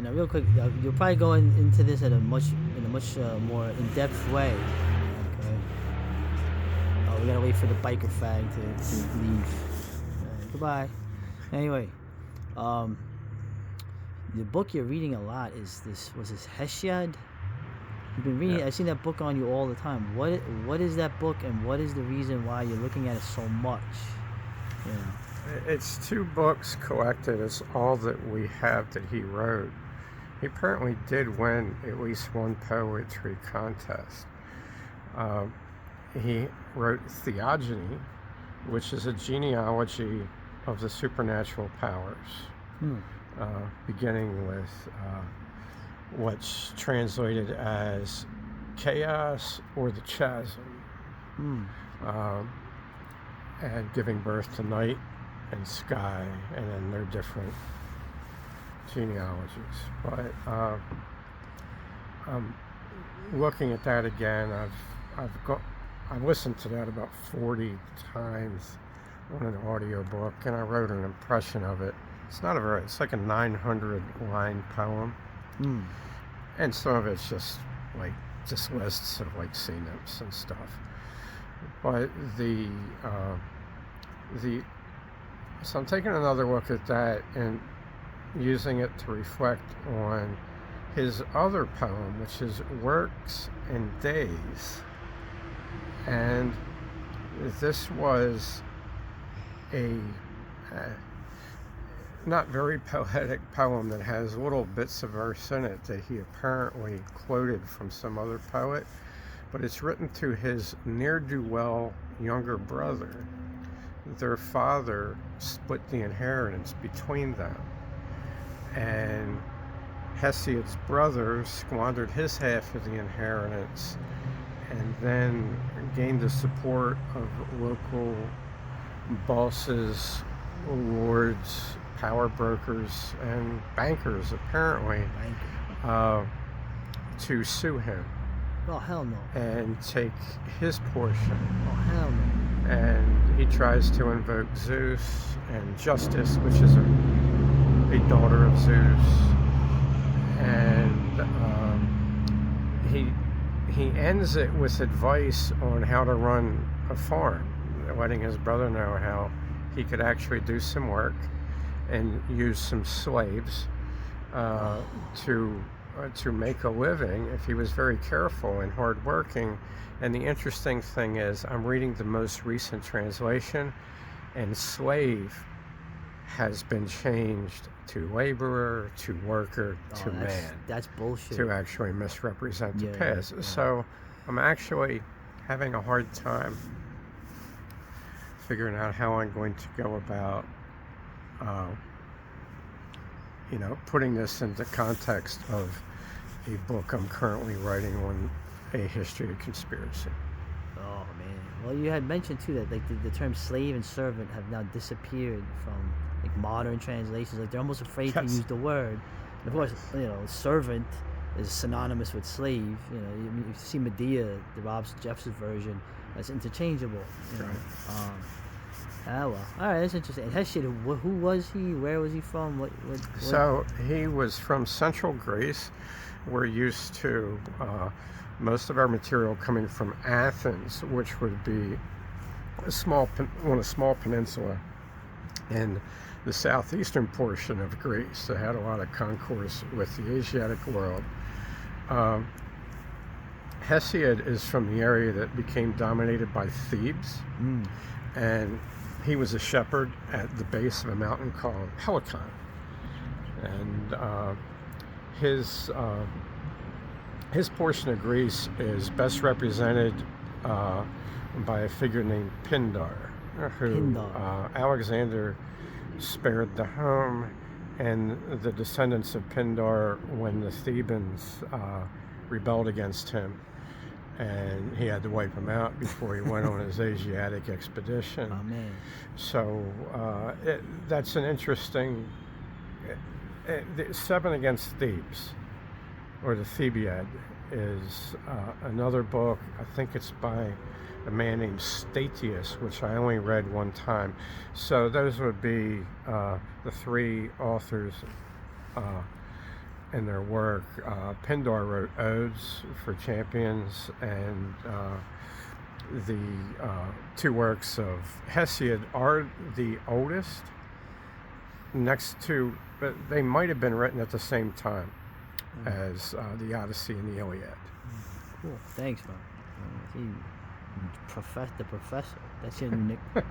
And real quick, you'll probably go into this in a much more in-depth way. Okay. Oh, we gotta wait for the biker fag to leave. Goodbye. Anyway, um, the book you're reading a lot is this Hesiod? You've been reading. Yeah. I've seen that book on you all the time. What is that book, and what is the reason why you're looking at it so much? It's 2 books collected. It's all that we have that he wrote. He apparently did win at least one poetry contest. He wrote Theogony, which is a genealogy of the supernatural powers, beginning with what's translated as chaos or the chasm, and giving birth to night and sky, and then their different genealogies. But I'm looking at that again. I've listened to that about 40 times on an audiobook, and I wrote an impression of it. It's like a 900 line poem. And some of it's just lists of synonyms and stuff. But so I'm taking another look at that and using it to reflect on his other poem, which is Works and Days. And this was a not very poetic poem that has little bits of verse in it that he apparently quoted from some other poet, but it's written to his ne'er-do-well younger brother. Their father split the inheritance between them, and Hesiod's brother squandered his half of the inheritance and then gained the support of local bosses, lords, power brokers, and bankers, apparently, to sue him. Oh, hell no. And take his portion. Oh, hell no. And he tries to invoke Zeus and Justice, which is a daughter of Zeus. And he ends it with advice on how to run a farm, letting his brother know how he could actually do some work and use some slaves to make a living if he was very careful and hardworking. And the interesting thing is, I'm reading the most recent translation, and slave has been changed to laborer, to worker, to man. That's bullshit. To actually misrepresent the past. Yeah. So I'm actually having a hard time figuring out how I'm going to go about putting this into context of a book I'm currently writing on a history of conspiracy. Oh man! Well, you had mentioned too that the term slave and servant have now disappeared from modern translations. They're almost afraid to use the word. And of course, servant is synonymous with slave. You see Medea, the Rob Jeffs' version, that's interchangeable. Right. Well, all right, that's interesting. And Hesiod, who was he? Where was he from? What? So he was from Central Greece. We're used to most of our material coming from Athens, which would be on a small peninsula in the southeastern portion of Greece that had a lot of concourse with the Asiatic world. Hesiod is from the area that became dominated by Thebes, and he was a shepherd at the base of a mountain called Helicon. And his portion of Greece is best represented by a figure named Pindar, who Alexander spared the home, and the descendants of Pindar when the Thebans rebelled against him, and he had to wipe them out before he went on his Asiatic expedition. Oh, man. So that's an interesting... the 7 Against Thebes, or the Thebaid, is another book. I think it's by a man named Statius, which I only read one time. So those would be the 3 authors in their work. Pindar wrote odes for champions, and the two works of Hesiod are the oldest, next to, but they might have been written at the same time as the Odyssey and the Iliad. Cool. Thanks, bro. The professor. That's your new nickname.